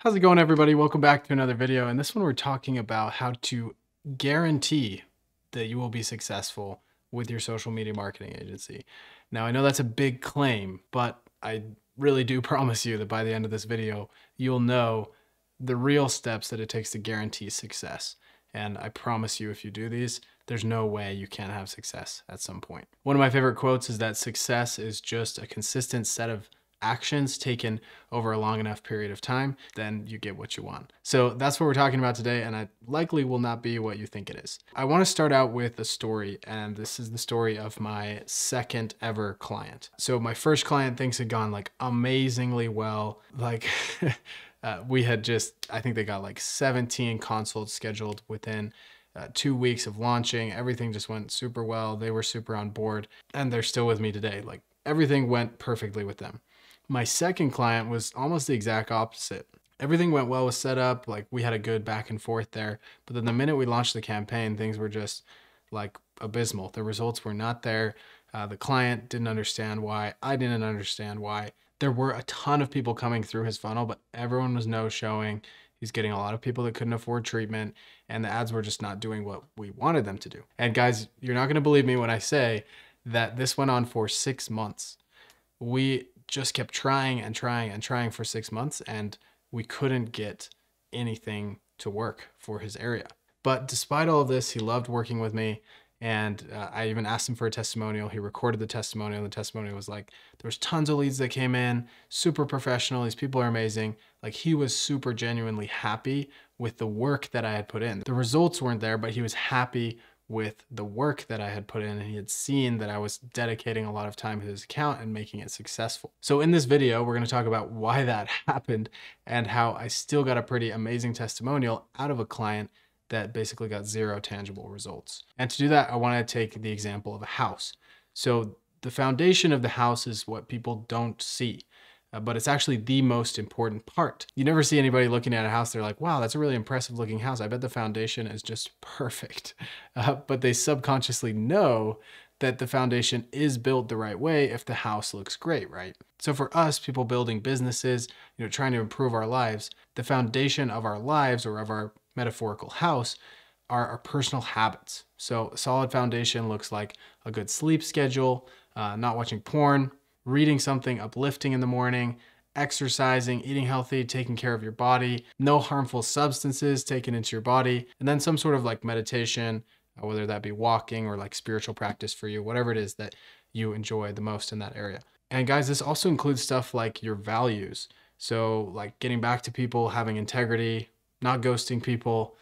How's it going, everybody? Welcome back to another video. In this one, we're talking about how to guarantee that you will be successful with your social media marketing agency. Now, I know that's a big claim, but I really do promise you that by the end of this video, you'll know the real steps that it takes to guarantee success. And I promise you, if you do these, there's no way you can't have success at some point. One of my favorite quotes is that success is just a consistent set of actions taken over a long enough period of time, then you get what you want. So that's what we're talking about today, and it likely will not be what you think it is. I want to start out with a story, and this is the story of my second ever client. So my first client, things had gone like amazingly well. Like we had I think they got like 17 consults scheduled within 2 weeks of launching. Everything just went super well. They were super on board, and they're still with me today. Like everything went perfectly with them. My second client was almost the exact opposite. Everything went well with setup, like we had a good back and forth there. But then the minute we launched the campaign, things were just like abysmal. The results were not there. The client didn't understand why. I didn't understand why. There were a ton of people coming through his funnel, but everyone was no showing. He's getting a lot of people that couldn't afford treatment, and the ads were just not doing what we wanted them to do. And guys, you're not gonna believe me when I say that this went on for 6 months. We just kept trying and trying and trying for 6 months, and we couldn't get anything to work for his area. But despite all of this, he loved working with me, and I even asked him for a testimonial. He recorded the testimonial. The testimonial was like, there was tons of leads that came in, super professional. These people are amazing. Like, he was super genuinely happy with the work that I had put in. The results weren't there, but he was happy with the work that I had put in, and he had seen that I was dedicating a lot of time to his account and making it successful. So in this video, we're going to talk about why that happened and how I still got a pretty amazing testimonial out of a client that basically got 0 tangible results. And to do that, I want to take the example of a house. So the foundation of the house is what people don't see. But it's actually the most important part. You never see anybody looking at a house, they're like, wow, that's a really impressive looking house. I bet the foundation is just perfect. But they subconsciously know that the foundation is built the right way if the house looks great, right? So for us, people building businesses, trying to improve our lives, the foundation of our lives, or of our metaphorical house, are our personal habits. So a solid foundation looks like a good sleep schedule, not watching porn, reading something uplifting in the morning, exercising, eating healthy, taking care of your body, no harmful substances taken into your body, and then some sort of like meditation, whether that be walking or like spiritual practice for you, whatever it is that you enjoy the most in that area. And guys, this also includes stuff like your values. So like getting back to people, having integrity, not ghosting people,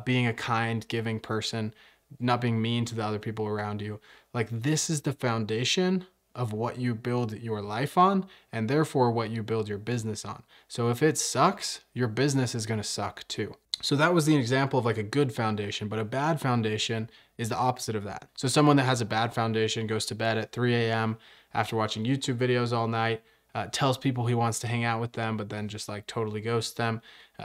being a kind, giving person, not being mean to the other people around you. Like, this is the foundation of what you build your life on, and therefore what you build your business on. So if it sucks, your business is gonna suck too. So that was the example of like a good foundation, but a bad foundation is the opposite of that. So someone that has a bad foundation goes to bed at 3 a.m. after watching YouTube videos all night, tells people he wants to hang out with them, but then just like totally ghosts them,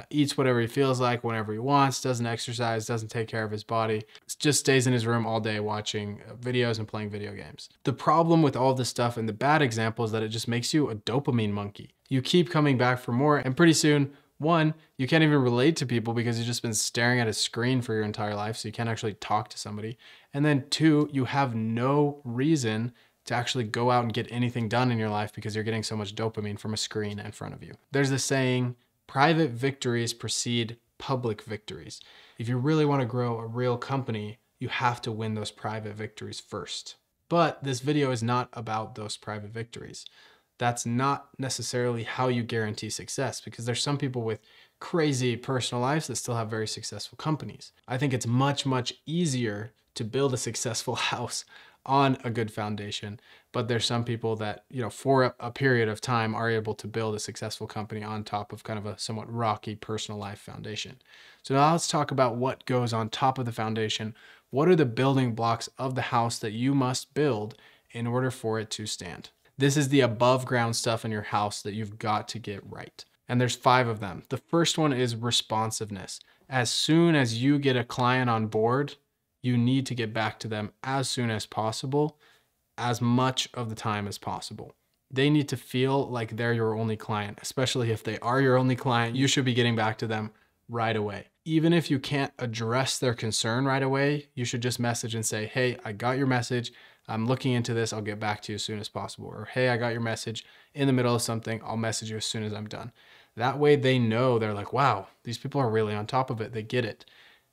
eats whatever he feels like whenever he wants, doesn't exercise, doesn't take care of his body, just stays in his room all day watching videos and playing video games. The problem with all this stuff and the bad example is that it just makes you a dopamine monkey. You keep coming back for more, and pretty soon, one, you can't even relate to people because you've just been staring at a screen for your entire life, so you can't actually talk to somebody. And then two, you have no reason to actually go out and get anything done in your life because you're getting so much dopamine from a screen in front of you. There's this saying, private victories precede public victories. If you really want to grow a real company, you have to win those private victories first. But this video is not about those private victories. That's not necessarily how you guarantee success, because there's some people with crazy personal lives that still have very successful companies. I think it's much, much easier to build a successful house on a good foundation, but there's some people that, for a period of time are able to build a successful company on top of kind of a somewhat rocky personal life foundation. So now let's talk about what goes on top of the foundation. What are the building blocks of the house that you must build in order for it to stand? This is the above ground stuff in your house that you've got to get right. And there's 5 of them. The first one is responsiveness. As soon as you get a client on board, you need to get back to them as soon as possible, as much of the time as possible. They need to feel like they're your only client, especially if they are your only client. You should be getting back to them right away. Even if you can't address their concern right away, you should just message and say, hey, I got your message. I'm looking into this. I'll get back to you as soon as possible. Or, hey, I got your message in the middle of something. I'll message you as soon as I'm done. That way they know, they're like, wow, these people are really on top of it. They get it.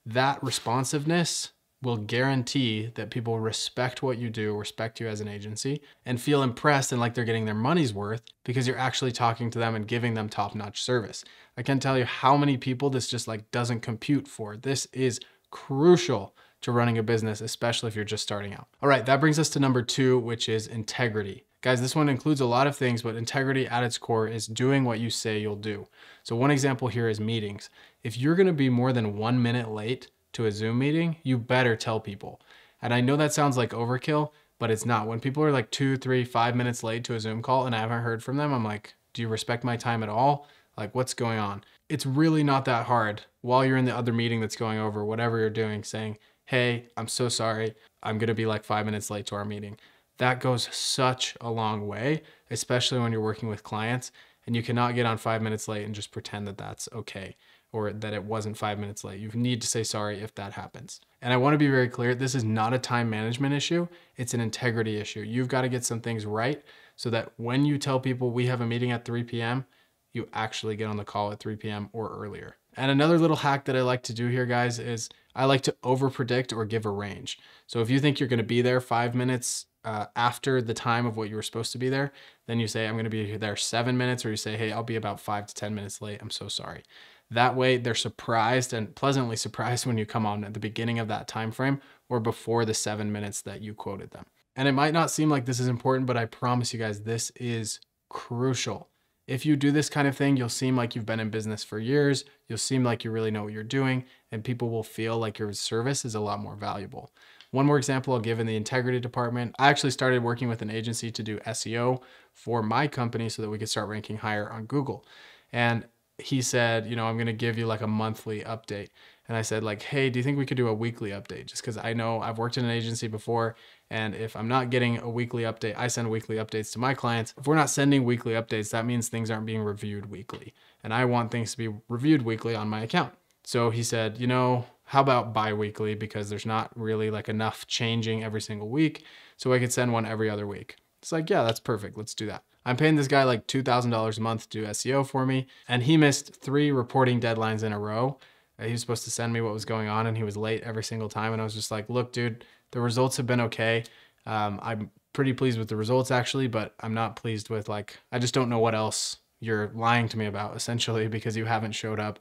That responsiveness will guarantee that people respect what you do, respect you as an agency, and feel impressed and like they're getting their money's worth because you're actually talking to them and giving them top-notch service. I can't tell you how many people this just like doesn't compute for. This is crucial to running a business, especially if you're just starting out. All right, that brings us to number 2, which is integrity. Guys, this one includes a lot of things, but integrity at its core is doing what you say you'll do. So one example here is meetings. If you're gonna be more than 1 minute late to a Zoom meeting, you better tell people. And I know that sounds like overkill, but it's not. When people are like 2, 3, 5 minutes late to a Zoom call and I haven't heard from them, I'm like, do you respect my time at all? Like, what's going on? It's really not that hard while you're in the other meeting that's going over, whatever you're doing, saying, hey, I'm so sorry. I'm gonna be like 5 minutes late to our meeting. That goes such a long way, especially when you're working with clients, and you cannot get on 5 minutes late and just pretend that that's okay, or that it wasn't 5 minutes late. You need to say sorry if that happens. And I want to be very clear, this is not a time management issue. It's an integrity issue. You've got to get some things right so that when you tell people we have a meeting at 3 p.m., you actually get on the call at 3 p.m. or earlier. And another little hack that I like to do here, guys, is I like to overpredict or give a range. So if you think you're going to be there 5 minutes after the time of what you were supposed to be there, then you say, I'm going to be there 7 minutes, or you say, hey, I'll be about 5 to 10 minutes late. I'm so sorry. That way they're surprised and pleasantly surprised when you come on at the beginning of that time frame or before the 7 minutes that you quoted them. And it might not seem like this is important, but I promise you guys, this is crucial. If you do this kind of thing, you'll seem like you've been in business for years. You'll seem like you really know what you're doing, and people will feel like your service is a lot more valuable. One more example I'll give in the integrity department. I actually started working with an agency to do SEO for my company so that we could start ranking higher on Google. And he said, you know, I'm going to give you like a monthly update. And I said like, hey, do you think we could do a weekly update? Just because I know I've worked in an agency before, and if I'm not getting a weekly update, I send weekly updates to my clients. If we're not sending weekly updates, that means things aren't being reviewed weekly. And I want things to be reviewed weekly on my account. So he said, you know, how about bi-weekly, because there's not really like enough changing every single week. So I could send one every other week. It's like, yeah, that's perfect. Let's do that. I'm paying this guy like $2,000 a month to do SEO for me. And he missed 3 reporting deadlines in a row. He was supposed to send me what was going on, and he was late every single time. And I was just like, look, dude, the results have been okay. I'm pretty pleased with the results actually, but I'm not pleased with like, I just don't know what else you're lying to me about essentially, because you haven't showed up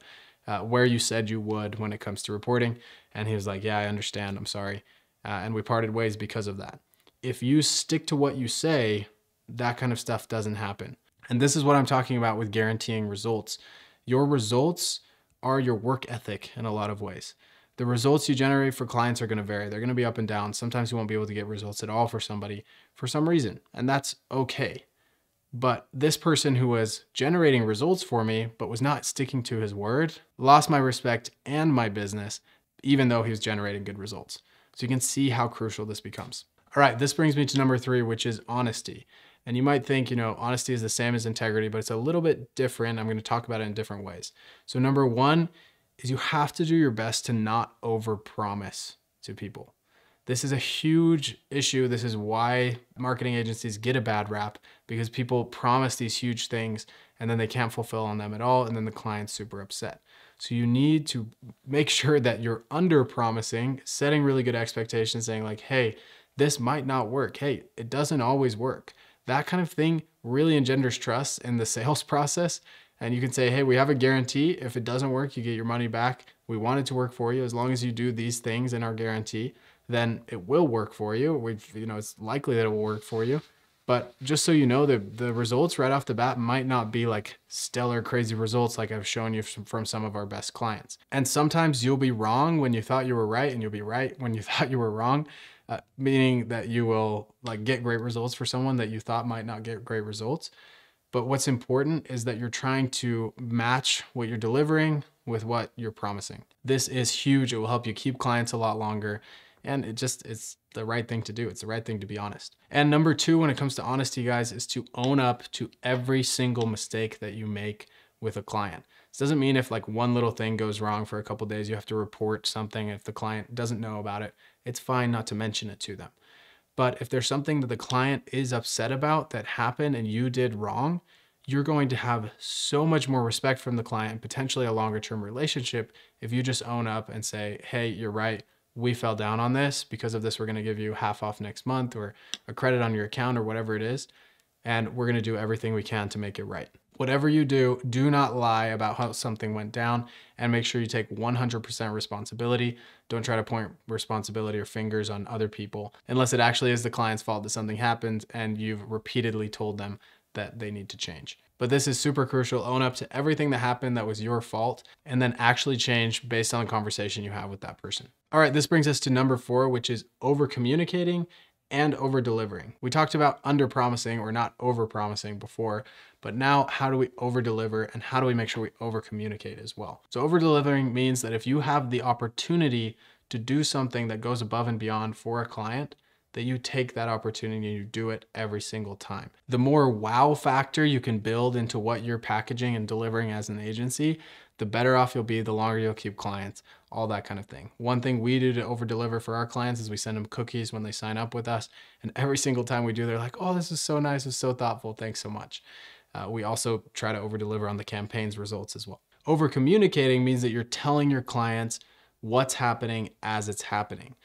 where you said you would when it comes to reporting. And he was like, yeah, I understand. I'm sorry. And we parted ways because of that. If you stick to what you say, that kind of stuff doesn't happen. And this is what I'm talking about with guaranteeing results. Your results are your work ethic in a lot of ways. The results you generate for clients are going to vary. They're going to be up and down. Sometimes you won't be able to get results at all for somebody for some reason, and that's okay. But this person who was generating results for me, but was not sticking to his word, lost my respect and my business, even though he was generating good results. So you can see how crucial this becomes. All right, this brings me to number 3, which is honesty. And you might think, you know, honesty is the same as integrity, but it's a little bit different. I'm going to talk about it in different ways. So number 1 is you have to do your best to not overpromise to people. This is a huge issue. This is why marketing agencies get a bad rap, because people promise these huge things and then they can't fulfill on them at all. And then the client's super upset. So you need to make sure that you're under promising, setting really good expectations, saying like, hey, this might not work. Hey, it doesn't always work. That kind of thing really engenders trust in the sales process. And you can say, hey, we have a guarantee. If it doesn't work, you get your money back. We want it to work for you. As long as you do these things in our guarantee, then it will work for you. It's likely that it will work for you. But just so you know, the results right off the bat might not be like stellar, crazy results like I've shown you from some of our best clients. And sometimes you'll be wrong when you thought you were right, and you'll be right when you thought you were wrong. Meaning that you will like get great results for someone that you thought might not get great results. But what's important is that you're trying to match what you're delivering with what you're promising. This is huge. It will help you keep clients a lot longer. And it's the right thing to do. It's the right thing to be honest. And number two, when it comes to honesty, guys, is to own up to every single mistake that you make with a client. This doesn't mean if like one little thing goes wrong for a couple of days, you have to report something. If the client doesn't know about it, it's fine not to mention it to them. But if there's something that the client is upset about that happened and you did wrong, you're going to have so much more respect from the client and potentially a longer term relationship if you just own up and say, hey, you're right. We fell down on this. Because of this, we're going to give you half off next month or a credit on your account or whatever it is. And we're going to do everything we can to make it right. Whatever you do, do not lie about how something went down, and make sure you take 100% responsibility. Don't try to point responsibility or fingers on other people unless it actually is the client's fault that something happened and you've repeatedly told them that they need to change. But this is super crucial. Own up to everything that happened that was your fault, and then actually change based on the conversation you have with that person. All right, this brings us to number 4, which is over communicating and over delivering. We talked about under promising or not over promising before, but now how do we over deliver and how do we make sure we over communicate as well? So over delivering means that if you have the opportunity to do something that goes above and beyond for a client, that you take that opportunity and you do it every single time. The more wow factor you can build into what you're packaging and delivering as an agency, the better off you'll be, the longer you'll keep clients, all that kind of thing. One thing we do to over deliver for our clients is we send them cookies when they sign up with us. And every single time we do, they're like, oh, this is so nice. It's so thoughtful. Thanks so much. We also try to over deliver on the campaign's results as well. Over communicating means that you're telling your clients what's happening as it's happening.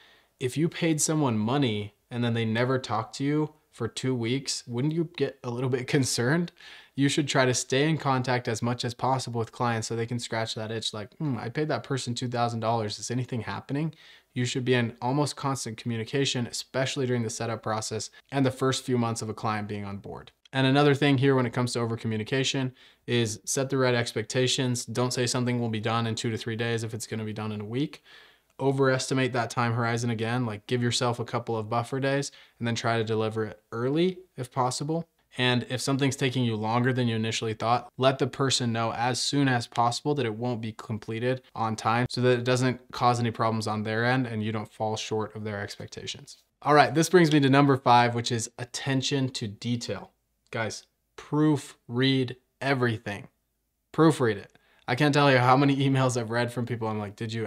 If you paid someone money and then they never talk to you for 2 weeks, wouldn't you get a little bit concerned? You should try to stay in contact as much as possible with clients so they can scratch that itch like, I paid that person $2,000. Is anything happening? You should be in almost constant communication, especially during the setup process and the first few months of a client being on board. And another thing here when it comes to over communication is set the right expectations. Don't say something will be done in 2 to 3 days if it's going to be done in a week. Overestimate that time horizon again, like give yourself a couple of buffer days and then try to deliver it early if possible. And if something's taking you longer than you initially thought, let the person know as soon as possible that it won't be completed on time so that it doesn't cause any problems on their end and you don't fall short of their expectations. All right, this brings me to number 5, which is attention to detail. Guys, proofread everything. Proofread it. I can't tell you how many emails I've read from people. I'm like, did you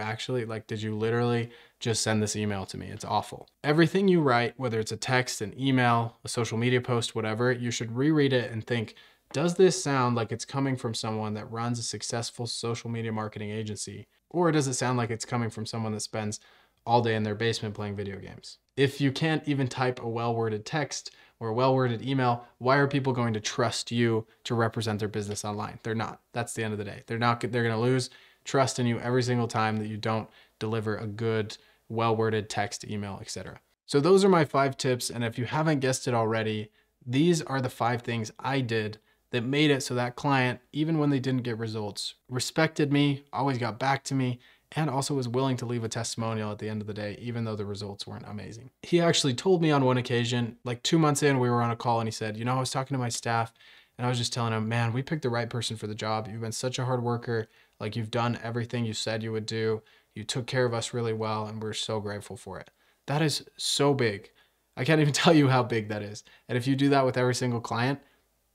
literally just send this email to me? It's awful. Everything you write, whether it's a text, an email, a social media post, whatever, you should reread it and think, does this sound like it's coming from someone that runs a successful social media marketing agency? Or does it sound like it's coming from someone that spends all day in their basement playing video games? If you can't even type a well-worded text or a well-worded email, why are people going to trust you to represent their business online? They're not. That's the end of the day. They're going to lose trust in you every single time that you don't deliver a good, well-worded text, email, etc. So those are my 5 tips. And if you haven't guessed it already, these are the 5 things I did that made it so that client, even when they didn't get results, respected me, always got back to me, and also was willing to leave a testimonial at the end of the day, even though the results weren't amazing. He actually told me on one occasion, like 2 months in, we were on a call and he said, I was talking to my staff and I was just telling him, man, we picked the right person for the job. You've been such a hard worker. Like you've done everything you said you would do. You took care of us really well and we're so grateful for it. That is so big. I can't even tell you how big that is. And if you do that with every single client,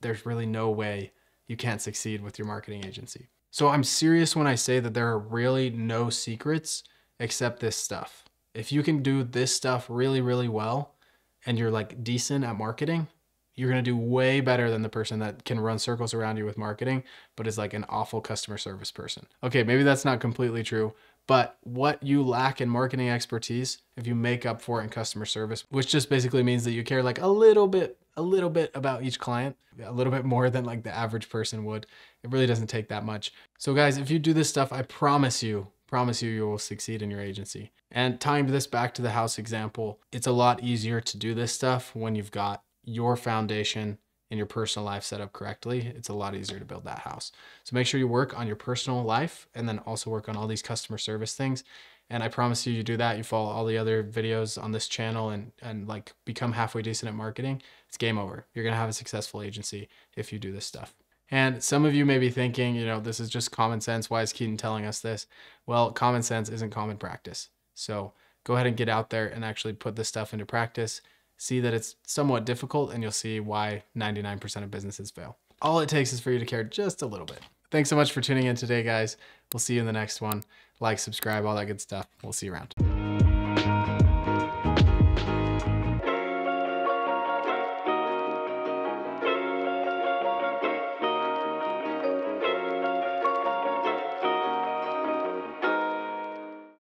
there's really no way you can't succeed with your marketing agency. So I'm serious when I say that there are really no secrets except this stuff. If you can do this stuff really, really well, and you're like decent at marketing, you're going to do way better than the person that can run circles around you with marketing, but is like an awful customer service person. Okay, maybe that's not completely true, but what you lack in marketing expertise, if you make up for it in customer service, which just basically means that you care like a little bit about each client, a little bit more than like the average person would. It really doesn't take that much. So guys, if you do this stuff, I promise you will succeed in your agency. And tying this back to the house example, it's a lot easier to do this stuff when you've got your foundation and your personal life set up correctly. It's a lot easier to build that house. So make sure you work on your personal life and then also work on all these customer service things. And I promise you do that, you follow all the other videos on this channel and like become halfway decent at marketing, it's game over. You're gonna have a successful agency if you do this stuff. And some of you may be thinking, this is just common sense. Why is Keaton telling us this? Well, common sense isn't common practice. So go ahead and get out there and actually put this stuff into practice. See that it's somewhat difficult, and you'll see why 99% of businesses fail. All it takes is for you to care just a little bit. Thanks so much for tuning in today, guys. We'll see you in the next one. Like, subscribe, all that good stuff. We'll see you around.